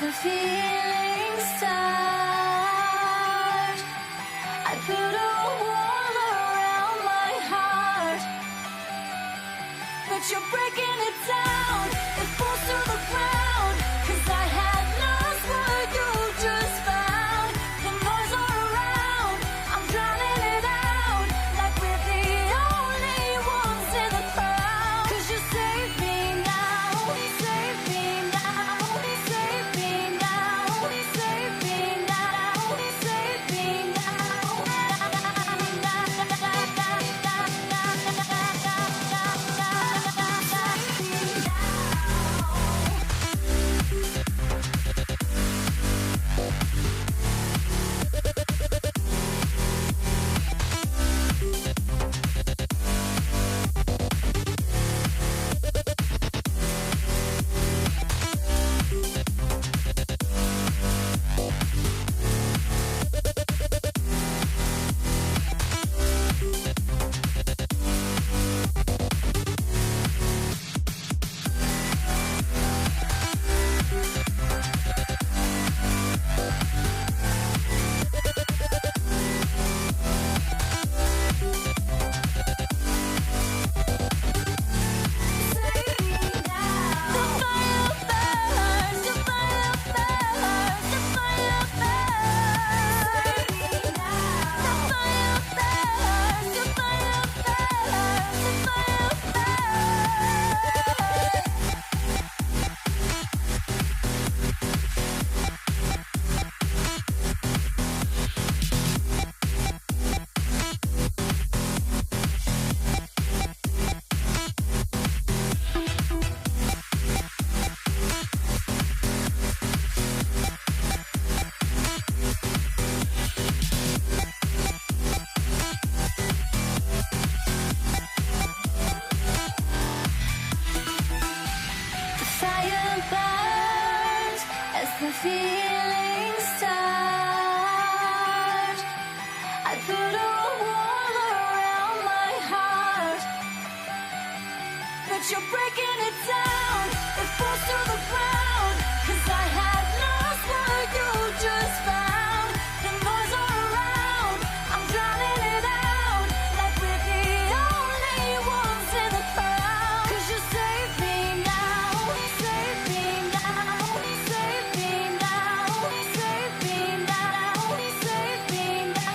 the feeling starts, I put a wall around my heart, but you're breaking it down. It falls to the ground, 'cause I had lost what you just found. The noise all around, I'm drowning it out, like we're the only ones in the crowd. 'Cause you save me now, save me now, save me now, save me now, save me now. The feeling starts, I put a wall around my heart, but you're breaking it down. It falls to the ground, 'cause I had lost what you just found. The noise all around, I'm drowning it out, like we're the only ones in the crowd. 'Cause you save me now, save me now, save me now, save me now, save me now.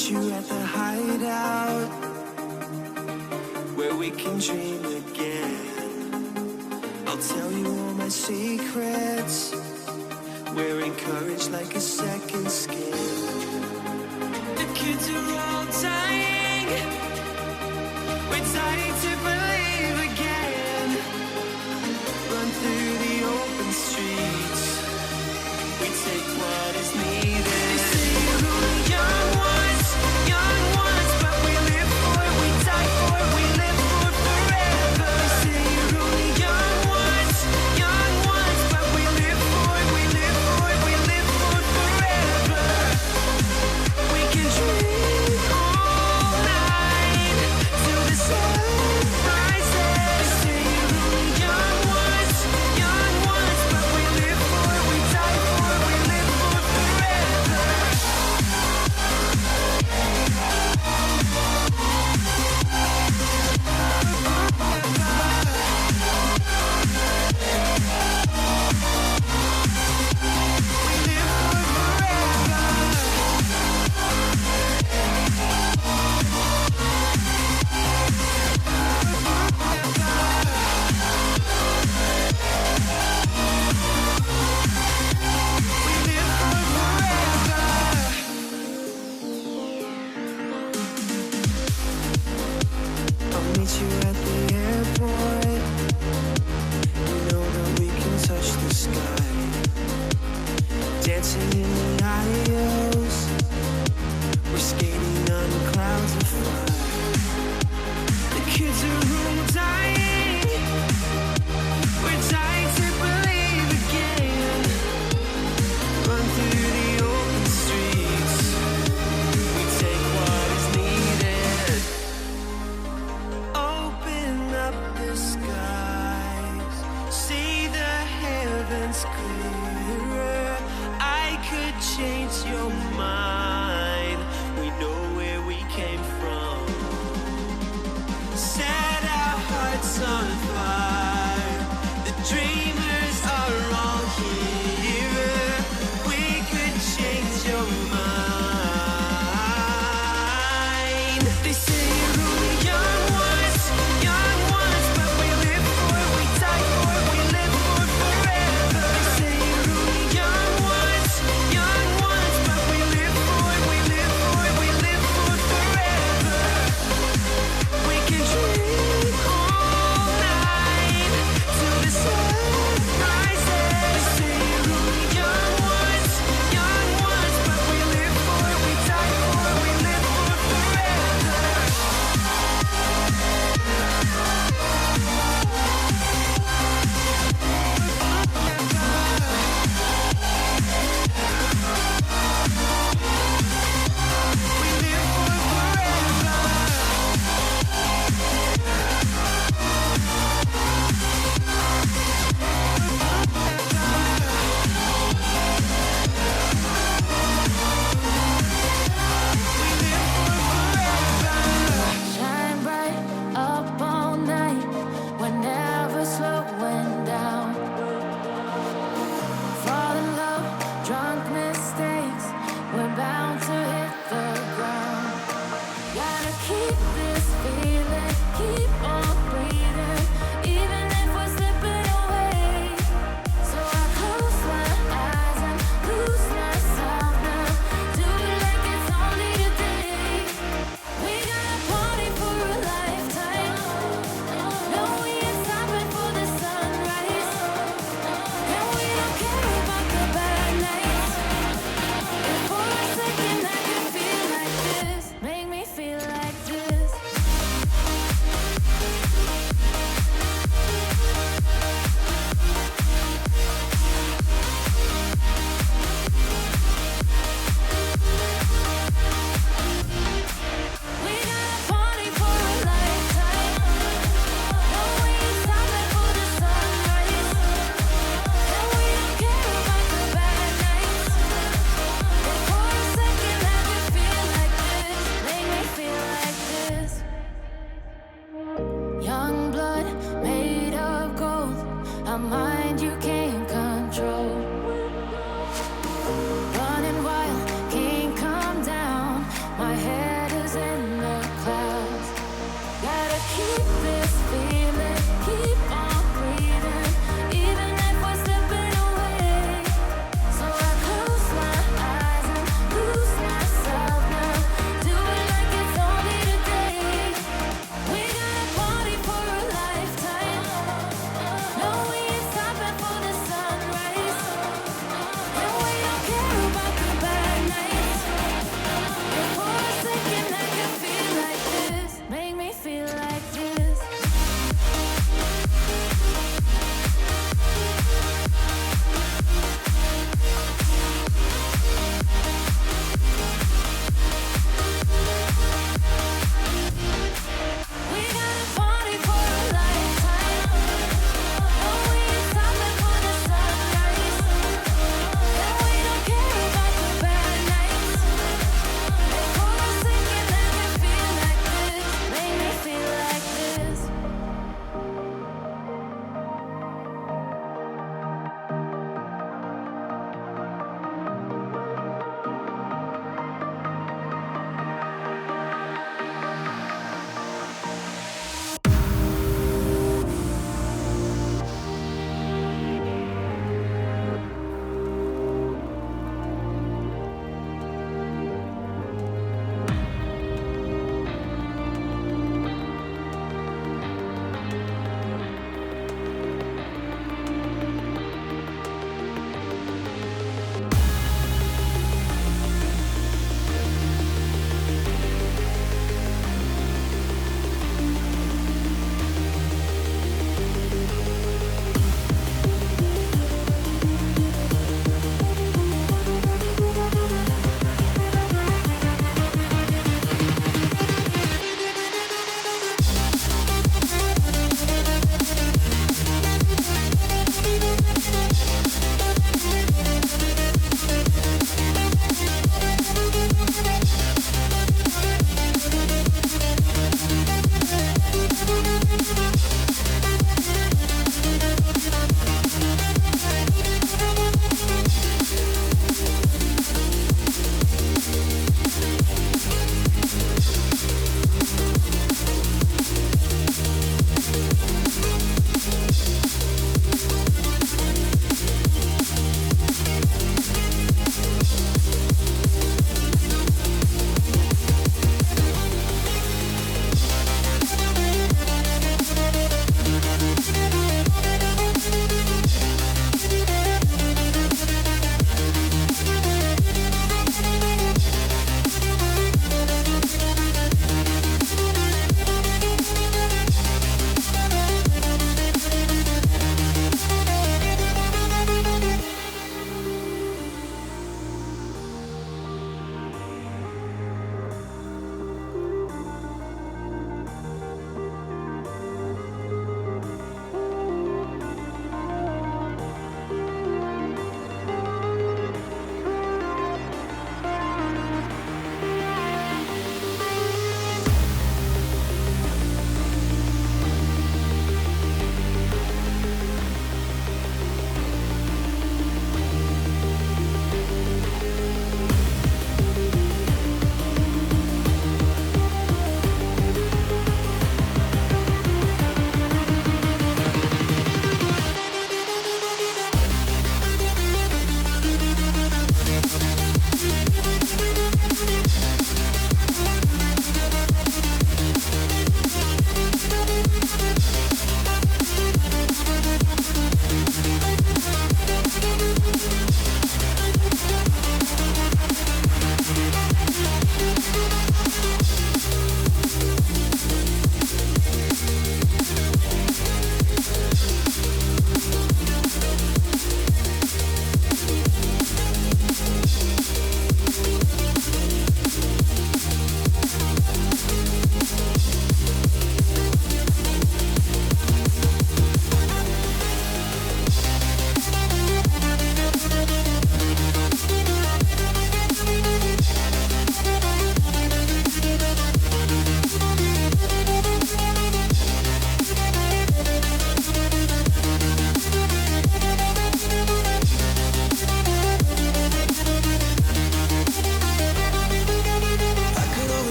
meet you at the hideout, where we can dream again. I'll tell you all my secrets. We're encouraged like a second skin. The kids are all dying. We're dying to believe again. Run through the open streets. We take what is needed. They say we're only young ones, but we live for it, we die for it, we live for it forever. They say we're only young ones, but we live for it, we live for it, we live for it forever. We can dream all night till the sun rises. They say we're only young ones, but we live for it, we die for it, we live for it forever. I'll meet you at the airport. You know that we can touch the sky. Dancing in the aisles. We're skating on clouds of fire. The kids are all dying. We're dying to believe again. Run through the open streets. We take what is needed. Open up the skies, see the heavens clearer. I could change your mind. We know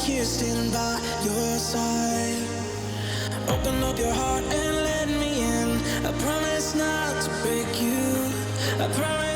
here standing by your side. Open up your heart and let me in. I promise not to break you. I promise